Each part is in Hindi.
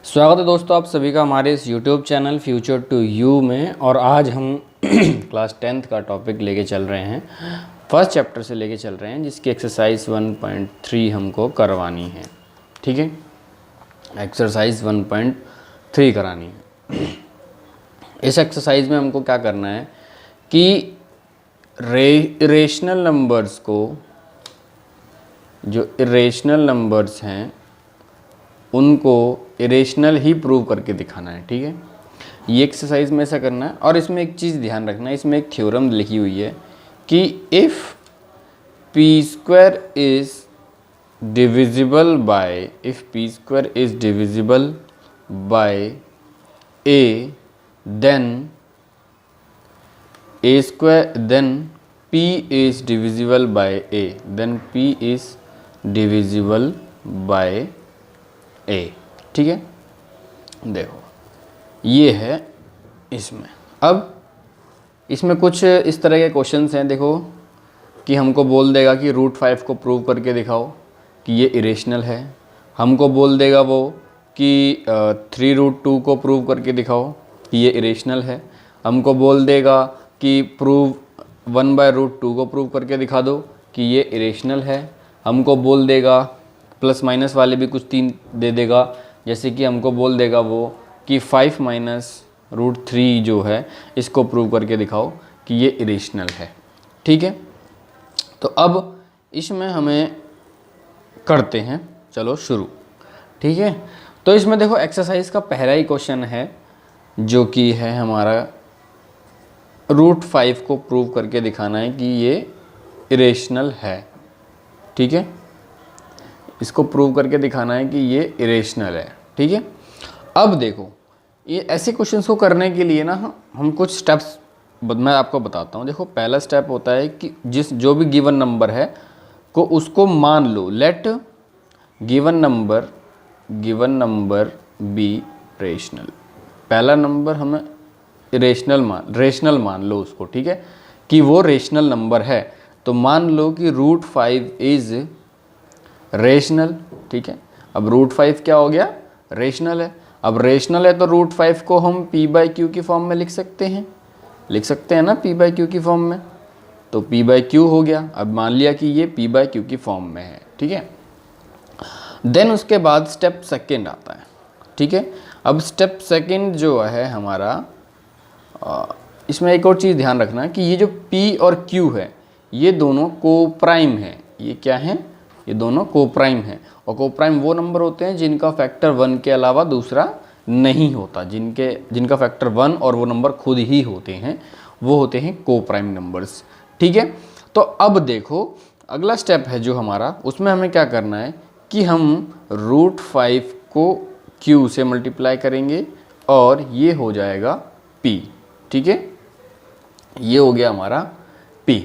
स्वागत है दोस्तों आप सभी का हमारे इस YouTube channel future to you में। और आज हम क्लास 10th का टॉपिक लेके चल रहे हैं, फर्स्ट चैप्टर से लेके चल रहे हैं, जिसकी एक्सरसाइज 1.3 हमको करवानी है। ठीक है, एक्सरसाइज 1.3 करानी है। इस एक्सरसाइज में हमको क्या करना है कि इरेशनल नंबर्स को, जो इरेशनल नंबर्स हैं उनको इरेशनल ही प्रूव करके दिखाना है। ठीक है, ये एक्सरसाइज में ऐसा करना है। और इसमें एक चीज़ ध्यान रखना है, इसमें एक थ्योरम लिखी हुई है कि if P square is divisible by, if P square is divisible by A, then A square, then P is divisible by A, then P is divisible by A. ठीक है, देखो ये है इसमें। अब इसमें कुछ इस तरह के क्वेश्चंस हैं, देखो कि हमको बोल देगा कि √5 को प्रूव करके दिखाओ कि ये इरेशनल है। हमको बोल देगा वो कि 3√2 को प्रूव करके दिखाओ कि ये इरेशनल है। हमको बोल देगा कि प्रूव 1/√2 को प्रूव करके दिखा दो कि ये इरेशनल है। हमको बोल देगा प्लस माइनस वाले भी कुछ 3 दे देगा, जैसे कि हमको बोल देगा वो कि 5 - √3 जो है इसको प्रूव करके दिखाओ कि ये इरेशनल है। ठीक है, तो अब इसमें हमें करते हैं, चलो शुरू। ठीक है, तो इसमें देखो एक्सरसाइज का पहला ही क्वेश्चन है जो कि है हमारा √5 को प्रूव करके दिखाना है कि ये इरेशनल है। ठीक है, इसको प्रूव करके दिखाना है कि ये इरेशनल है। ठीक है, अब देखो ये ऐसे क्वेश्चंस को करने के लिए ना हम कुछ स्टेप्स मैं आपको बताता हूँ। देखो पहला स्टेप होता है कि जो भी गिवन नंबर है को उसको मान लो, let given number be rational. पहला नंबर हमें रेशनल मान लो उसको। ठीक है, कि वो रेशनल नंबर है, तो मान लो कि √5 इज़ रेशनल। ठीक है, अब √5 क्या हो गया, रेशनल है। अब रेशनल है तो √5 को हम p/q की फॉर्म में लिख सकते हैं ना, p/q की फॉर्म में, तो p/q हो गया। अब मान लिया कि ये p/q की फॉर्म में है। ठीक है, देन उसके बाद स्टेप सेकंड आता है। ठीक है, अब स्टेप सेकंड जो है हमारा, इसमें एक और चीज़ ध्यान रखना कि ये जो p और q है ये दोनों कोप्राइम है। ये क्या है, ये दोनों कोप्राइम हैं। और कोप्राइम वो नंबर होते हैं जिनका फैक्टर 1 के अलावा दूसरा नहीं होता, जिनका फैक्टर 1 और वो नंबर खुद ही होते हैं, वो होते हैं कोप्राइम नंबर्स। ठीक है, तो अब देखो अगला स्टेप है जो हमारा, उसमें हमें क्या करना है कि हम √5 को q से मल्टीप्लाई करेंगे और ये हो जाएगा p। ठीक है, ये हो गया हमारा p।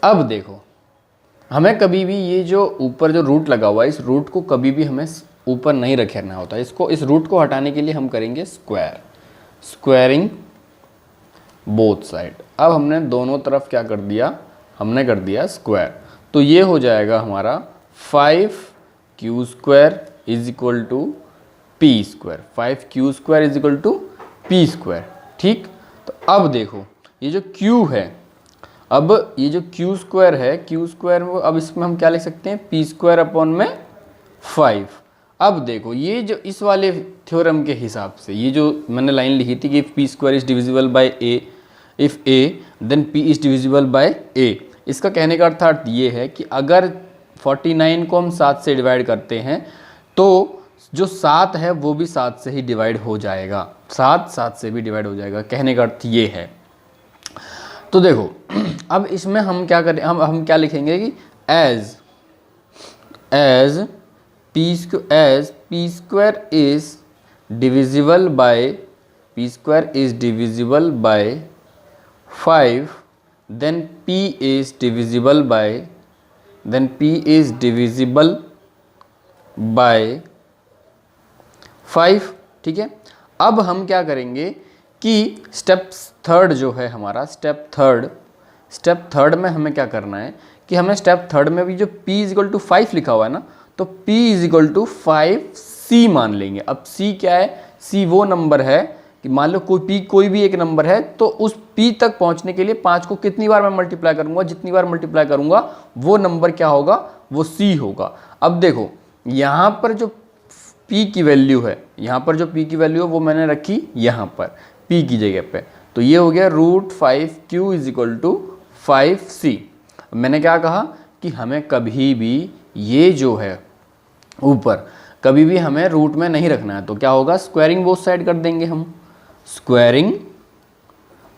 अब देखो हमें कभी भी ये जो ऊपर जो रूट लगा हुआ है, इस रूट को कभी भी हमें ऊपर नहीं रखना होता। इस रूट को हटाने के लिए हम करेंगे स्क्वायरिंग बोथ साइड। अब हमने दोनों तरफ क्या कर दिया, हमने कर दिया स्क्वायर, तो ये हो जाएगा हमारा 5q² is equal to p²। 5q² is equal to p²। ठीक, तो अब देखो ये जो q है, अब ये जो q² है, q², अब इसमें हम क्या लिख सकते हैं, p²/5। अब देखो ये जो इस वाले थ्योरम के हिसाब से, ये जो मैंने लाइन लिखी थी कि if p² is divisible by a, if a then p is divisible by a, इसका कहने का अर्थ ये है कि अगर 49 को हम 7 से डिवाइड करते हैं तो जो 7 है वो भी 7 से ही डिवाइड हो जाएगा, 7 से भी डिवाइड हो जाएगा। कहने का अर्थ ये है। तो देखो अब इसमें हम क्या करें, हम क्या लिखेंगे कि as p² is divisible by 5, then p is divisible by 5। ठीक है, अब हम क्या करेंगे कि स्टेप थर्ड जो है हमारा, स्टेप थर्ड में हमें क्या करना है कि हमें स्टेप थर्ड में भी जो p = 5 लिखा हुआ है ना, तो p = 5 C मान लेंगे। अब C क्या है? C वो नंबर है कि मान लो कोई भी एक नंबर है, तो उस P तक पहुंचने के लिए 5 को कितनी बार मैं मल्टीप्लाई करूंगा, जितनी बार मल्टीप्लाई करूंगा वो नंबर क्या होगा, वो C होगा। अब देखो यहाँ पर जो P की वैल्यू है, यहाँ पर जो P की वैल्यू है वो मैंने रखी यहाँ पर P की जगह पे, तो ये हो गया √5Q is equal to 5C। मैंने क्या कहा कि हमें कभी भी ये जो है ऊपर कभी भी हमें रूट में नहीं रखना है, तो क्या होगा, स्क्वायरिंग बोथ साइड कर देंगे हम। Squaring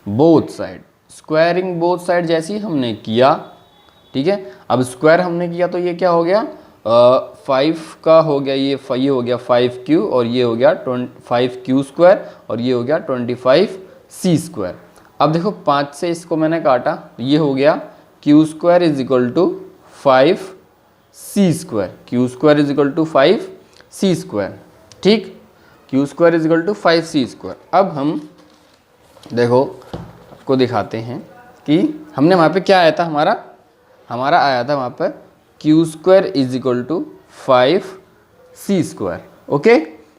both side, squaring both side जैसी हमने किया, ठीक है। अब स्क्वायर हमने किया तो ये क्या हो गया, 5 का हो गया, ये हो गया 5Q और ये हो गया 5Q स्क्वायर और ये हो गया 25C स्क्वायर। अब देखो 5 से इसको मैंने काटा, ये हो गया Q square is equal to 5C square, Q square is equal to 5C square, ठीक। Q square is equal to 5C square. अब हम देखो आपको दिखाते हैं कि हमने वहाँ पे क्या आया था, हमारा आया था वहाँ पर Q square is equal to 5C square. Okay,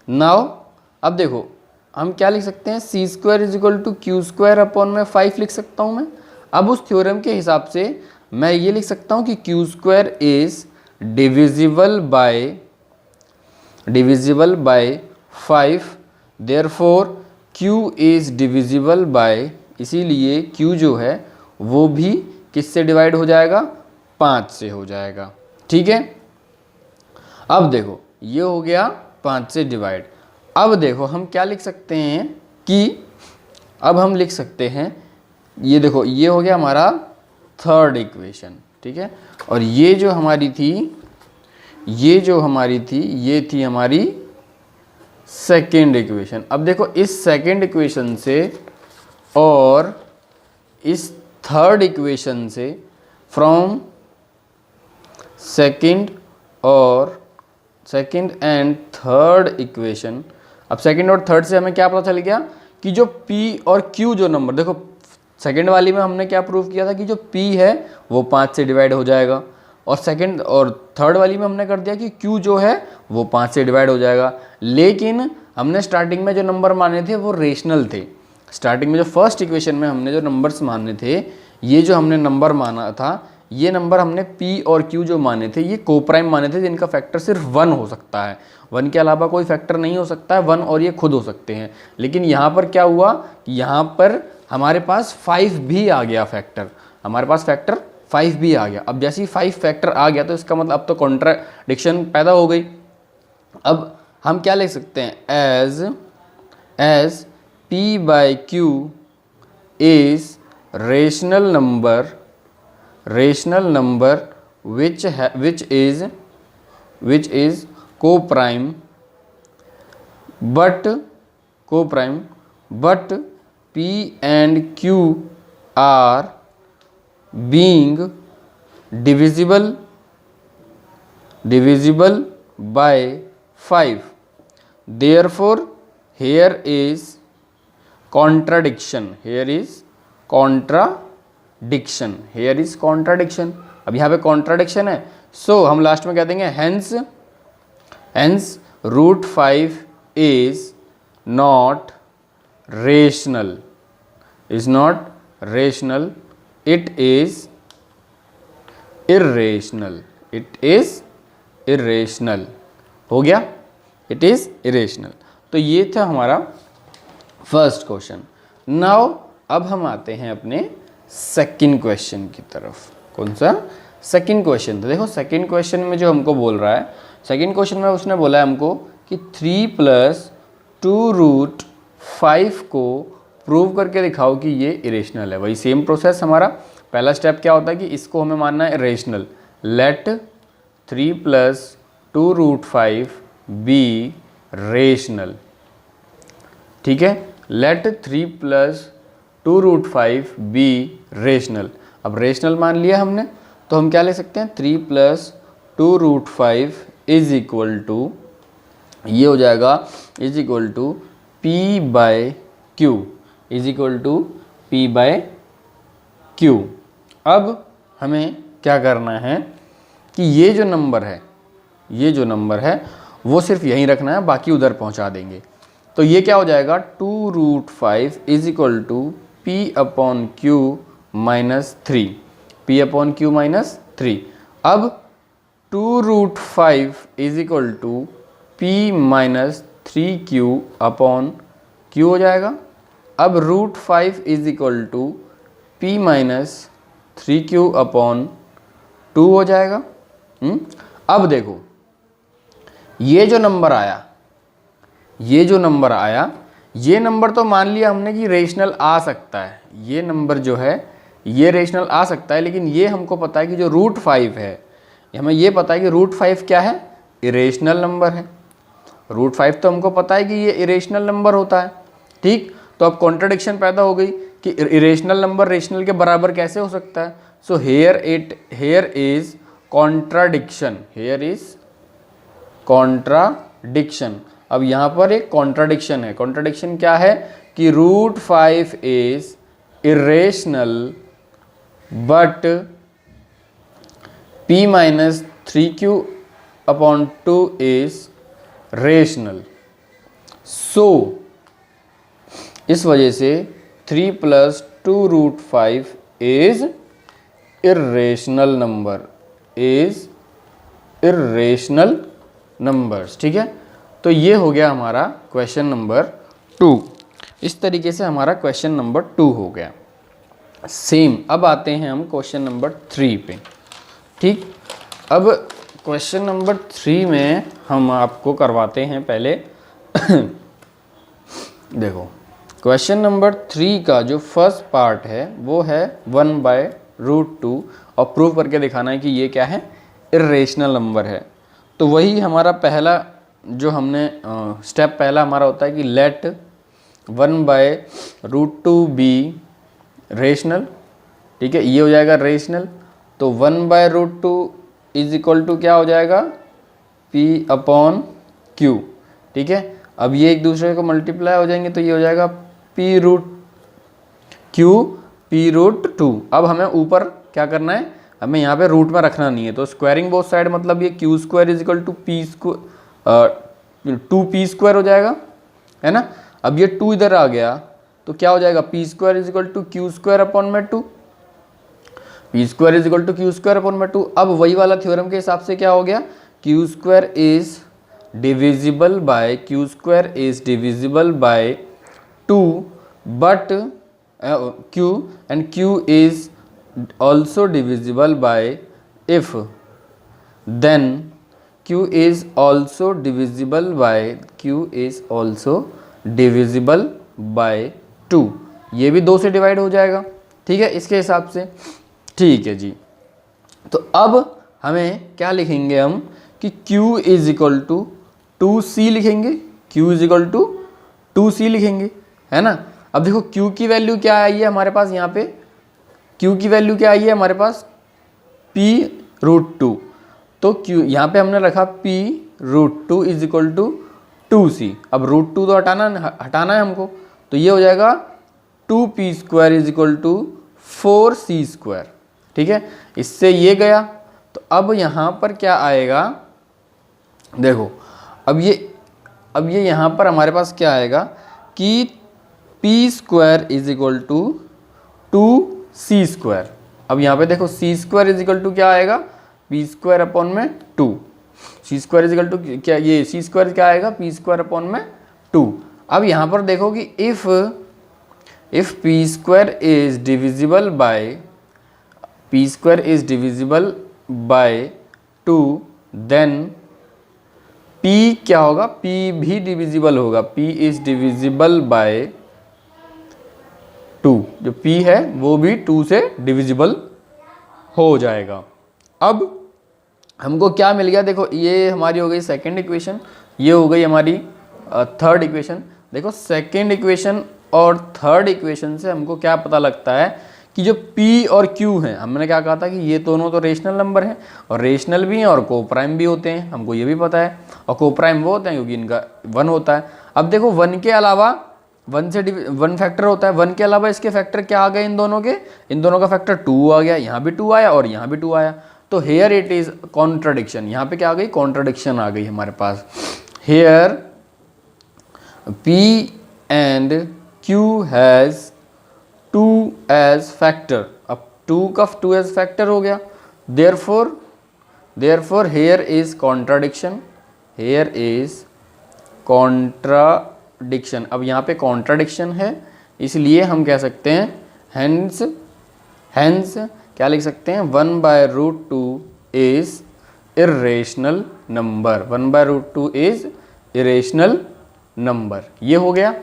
now अब देखो हम क्या लिख सकते हैं, C square is equal to Q square upon में 5 लिख सकता हूँ मैं। अब उस थ्योरम के हिसाब से मैं ये लिख सकता हूँ कि Q square is divisible by 5, therefore Q is divisible bye, इसीलिए Q जो है वो भी किससे डिवाइड हो जाएगा, 5 से हो जाएगा, ठीक है। अब देखो ये हो गया 5 से डिवाइड। अब देखो हम क्या लिख सकते हैं कि अब हम लिख सकते हैं, ये देखो ये हो गया हमारा थर्ड इक्वेशन, ठीक है। और ये जो हमारी थी ये थी हमारी सेकेंड इक्वेशन। अब देखो इस सेकेंड इक्वेशन से और इस थर्ड इक्वेशन से, from second and third equation, अब सेकेंड और थर्ड से हमें क्या पता चल गया कि जो P और Q जो नंबर, देखो सेकेंड वाली में हमने क्या प्रूव किया था कि जो P है वो 5 से डिवाइड हो जाएगा, और सेकेंड और थर्ड वाली में हमने कर दिया कि Q जो है वो 5 से डिवाइड हो जाएगा। लेकिन हमने स्टार्टिंग में जो नंबर माने थे वो रेशनल थे। स्टार्टिंग में जो फर्स्ट इक्वेशन में हमने जो नंबर्स माने थे, ये जो हमने नंबर माना था, ये नंबर हमने P और Q जो माने थे ये कोप्राइम माने थे, जिनका फैक्टर सिर्फ 1 हो सकता है, 1 के अलावा कोई फैक्टर नहीं हो सकता है, 1 और ये खुद हो सकते हैं। लेकिन यहाँ पर क्या हुआ, यहाँ पर हमारे पास 5 भी आ गया फैक्टर, हमारे पास फैक्टर 5 भी आ गया। अब जैसे ही 5 फैक्टर आ गया तो इसका मतलब अब तो कॉन्ट्राडिक्शन पैदा हो गई। अब हम क्या लिख सकते हैं, as P by Q is rational number which is co-prime but P and Q are being divisible by 5, therefore here is contradiction। अब यहाँ पे कॉन्ट्राडिक्शन है, सो हम लास्ट में कह देंगे hence √5 is not rational, it is irrational. हो गया, इट इज इरेशनल। तो ये था हमारा फर्स्ट क्वेश्चन। नाउ अब हम आते हैं अपने सेकंड क्वेश्चन की तरफ। कौन सा सेकंड क्वेश्चन? तो देखो सेकंड क्वेश्चन में जो हमको बोल रहा है, सेकंड क्वेश्चन में उसने बोला है हमको कि 3 + 2√5 को प्रूव करके दिखाओ कि ये इरेशनल है। वही सेम प्रोसेस हमारा। पहला स्टेप क्या होता है कि इसको हमें मानना है इरेशनल। लेट 3 + 2√5 बी रेशनल, ठीक है। Let 3 + 2√5 be rational. अब रेशनल मान लिया हमने, तो हम क्या ले सकते हैं, 3 + 2√5 इज इक्वल टू, ये हो जाएगा is equal to P/Q, is equal to P/Q। अब हमें क्या करना है कि ये जो नंबर है वो सिर्फ यहीं रखना है, बाकी उधर पहुंचा देंगे। तो ये क्या हो जाएगा, 2√5 is equal to p upon q minus 3, p upon q minus 3। अब 2√5 is equal to p minus 3q upon q हो जाएगा। अब √5 is equal to p minus 3q upon 2 हो जाएगा। अब देखो ये जो नंबर आया, ये नंबर तो मान लिया हमने कि रेशनल आ सकता है, ये नंबर जो है ये रेशनल आ सकता है, लेकिन ये हमको पता है कि जो √5 है, हमें ये पता है कि √5 क्या है, इरेशनल नंबर है। √5 तो हमको पता है कि ये इरेशनल नंबर होता है, ठीक। तो अब कॉन्ट्रडिक्शन पैदा हो गई कि इरेशनल नंबर रेशनल के बराबर कैसे हो सकता है। So here is contradiction. अब यहाँ पर एक कॉन्ट्राडिक्शन है। कॉन्ट्राडिक्शन क्या है कि √5 is irrational but p minus 3q upon 2 is rational. So इस वजह से 3 + 2√5 इज इरेशनल नंबर्स, ठीक है। तो ये हो गया हमारा क्वेश्चन नंबर 2। इस तरीके से हमारा क्वेश्चन नंबर 2 हो गया। सेम अब आते हैं हम क्वेश्चन नंबर 3 पे, ठीक। अब क्वेश्चन नंबर 3 में हम आपको करवाते हैं पहले देखो क्वेश्चन नंबर 3 का जो फर्स्ट पार्ट है वो है 1/√2 और प्रूव करके दिखाना है कि ये क्या है, इरेशनल नंबर है। तो वही हमारा पहला जो हमने स्टेप पहला हमारा होता है कि लेट 1/√2 बी रेशनल, ठीक है, ये हो जाएगा रेशनल। तो 1/√2 इज इक्वल टू क्या हो जाएगा, p अपॉन q, ठीक है। अब ये एक दूसरे को मल्टीप्लाई हो जाएंगे तो ये हो जाएगा p√2। अब हमें ऊपर क्या करना है, हमें यहाँ पे रूट में रखना नहीं है, तो स्क्वायरिंग बोथ साइड मतलब ये q² is equal to 2p² हो जाएगा, है ना। अब ये 2 इधर आ गया तो क्या हो जाएगा, p² is equal to q² upon में 2, p² is equal to q² upon में 2। अब वही वाला थ्योरम के हिसाब से क्या हो गया, q² is divisible by 2 but q and q is also divisible by if, then q is also divisible by 2। ये भी 2 से डिवाइड हो जाएगा, ठीक है, इसके हिसाब से, ठीक है जी। तो अब हमें क्या लिखेंगे हम कि q is equal to 2c लिखेंगे, q is equal to 2c लिखेंगे, है ना। अब देखो q की वैल्यू क्या आई है हमारे पास, यहाँ पे q की वैल्यू क्या आई है हमारे पास, p√2। तो q यहाँ पे हमने रखा p√2 is equal to 2c। अब √2 तो हटाना है हमको, तो ये हो जाएगा 2p² is equal to 4c², ठीक है। इससे ये गया, तो अब यहाँ पर क्या आएगा, देखो अब ये यहाँ पर हमारे पास क्या आएगा कि p² is equal to 2c²। अब यहाँ पे देखो c² इज इक्वल टू क्या आएगा, p² अपॉन में 2, c² इज इक्वल टू क्या, ये c² क्या आएगा, p² अपॉन में 2। अब यहाँ पर देखो कि if p² is divisible by 2 then p क्या होगा, p भी डिविजिबल होगा, p इज डिविजिबल बाय 2, जो p है वो भी 2 से डिविजिबल हो जाएगा। अब हमको क्या मिल गया, देखो ये हमारी हो गई सेकंड इक्वेशन, ये हो गई हमारी थर्ड इक्वेशन। देखो सेकंड इक्वेशन और थर्ड इक्वेशन से हमको क्या पता लगता है कि जो p और q हैं, हमने क्या कहा था कि ये दोनों तो रेशनल नंबर हैं, और रेशनल भी हैं और कोप्राइम भी होते हैं, हमको ये भी पता है। और कोप्राइम वो होते हैं क्योंकि इनका 1 होता है। अब देखो 1 के अलावा 1 फैक्टर होता है, 1 के अलावा इसके फैक्टर क्या आ गए, इन दोनों का फैक्टर 2 आ गया, यहाँ भी 2 आया और यहाँ भी 2 आया। तो हेयर इट इज कॉन्ट्रडिक्शन, यहाँ पे क्या आ गई, कॉन्ट्रडिक्शन आ गई हमारे पास। Here P and Q has 2 as factor, अब 2 का 2 एज फैक्टर हो गया, therefore here is contradiction, here is contradiction. अब यहाँ पे कॉन्ट्राडिक्शन है, इसलिए हम कह सकते हैं हेंस क्या लिख सकते हैं, 1/√2 is irrational number, 1/√2 is irrational number. ये हो गया,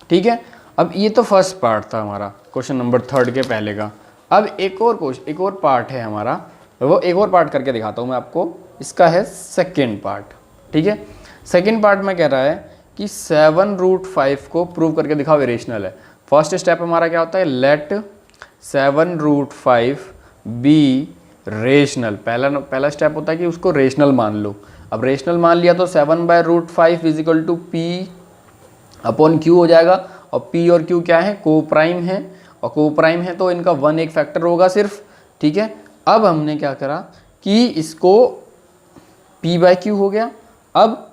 ठीक है। अब ये तो फर्स्ट पार्ट था हमारा क्वेश्चन नंबर 3 के पहले का। अब एक और पार्ट है हमारा, वो एक और पार्ट करके दिखाता हूँ मैं आपको। इसका है सेकेंड पार्ट, ठीक है। सेकेंड पार्ट में कह रहा है कि 7√5 को प्रूव करके दिखाओ इरेशनल है। फर्स्ट स्टेप हमारा क्या होता है, लेट 7√5 बी रेशनल। पहला स्टेप होता है कि उसको रेशनल मान लो। अब रेशनल मान लिया तो 7/√5 इजिकल टू P/Q हो जाएगा, और P और Q क्या है, को प्राइम है, और को प्राइम है तो इनका 1 एक फैक्टर होगा सिर्फ, ठीक है। अब हमने क्या करा कि इसको P/Q हो गया। अब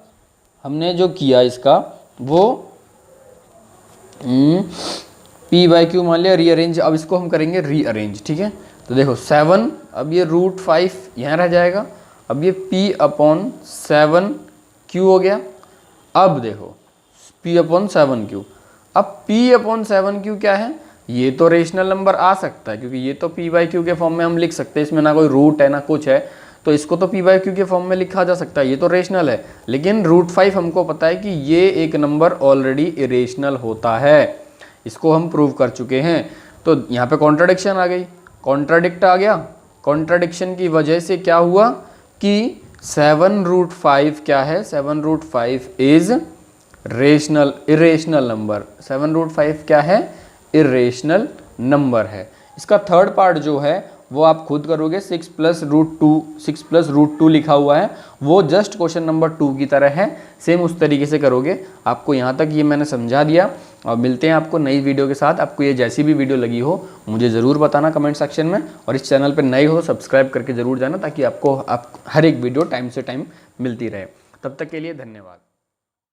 हमने जो किया इसका वो P/Q मान लिया, रीअरेंज। अब इसको हम करेंगे रीअरेंज, ठीक है। तो देखो 7, अब ये √5 यहाँ रह जाएगा, अब ये P/7Q हो गया। अब देखो P/7Q, अब P/7Q क्या है, ये तो रेशनल नंबर आ सकता है क्योंकि ये तो P/Q के फॉर्म में हम लिख सकते हैं, इसमें ना कोई रूट है ना कुछ है, तो इसको तो P/Q के फॉर्म में लिखा जा सकता है, ये तो रेशनल है। लेकिन √5 हमको पता है कि ये एक नंबर ऑलरेडी इरेशनल होता है, इसको हम प्रूव कर चुके हैं। तो यहाँ पे कॉन्ट्राडिक्शन आ गई, कॉन्ट्राडिक्ट आ गया। कॉन्ट्राडिक्शन की वजह से क्या हुआ कि 7√5 क्या है, 7√5 इज रेशनल, इरेशनल नंबर। 7√5 क्या है, इरेशनल नंबर है। इसका थर्ड पार्ट जो है वो आप खुद करोगे, 6+√2 लिखा हुआ है, वो जस्ट क्वेश्चन नंबर 2 की तरह है, सेम उस तरीके से करोगे। आपको यहाँ तक ये मैंने समझा दिया, और मिलते हैं आपको नई वीडियो के साथ। आपको ये जैसी भी वीडियो लगी हो मुझे ज़रूर बताना कमेंट सेक्शन में, और इस चैनल पर नए हो सब्सक्राइब करके ज़रूर जाना, ताकि आपको हर एक वीडियो टाइम से टाइम मिलती रहे। तब तक के लिए धन्यवाद।